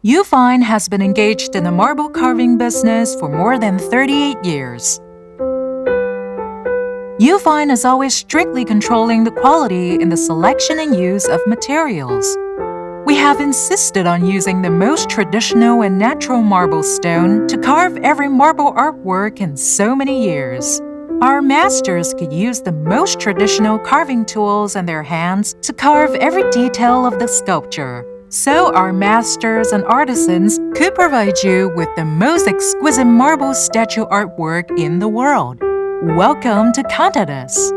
YouFine has been engaged in the marble carving business for more than 38 years. YouFine is always strictly controlling the quality in the selection and use of materials. We have insisted on using the most traditional and natural marble stone to carve every marble artwork in so many years. Our masters could use the most traditional carving tools in their hands to carve every detail of the sculpture. So our masters and artisans could provide you with the most exquisite marble statue artwork in the world. Welcome to contact us!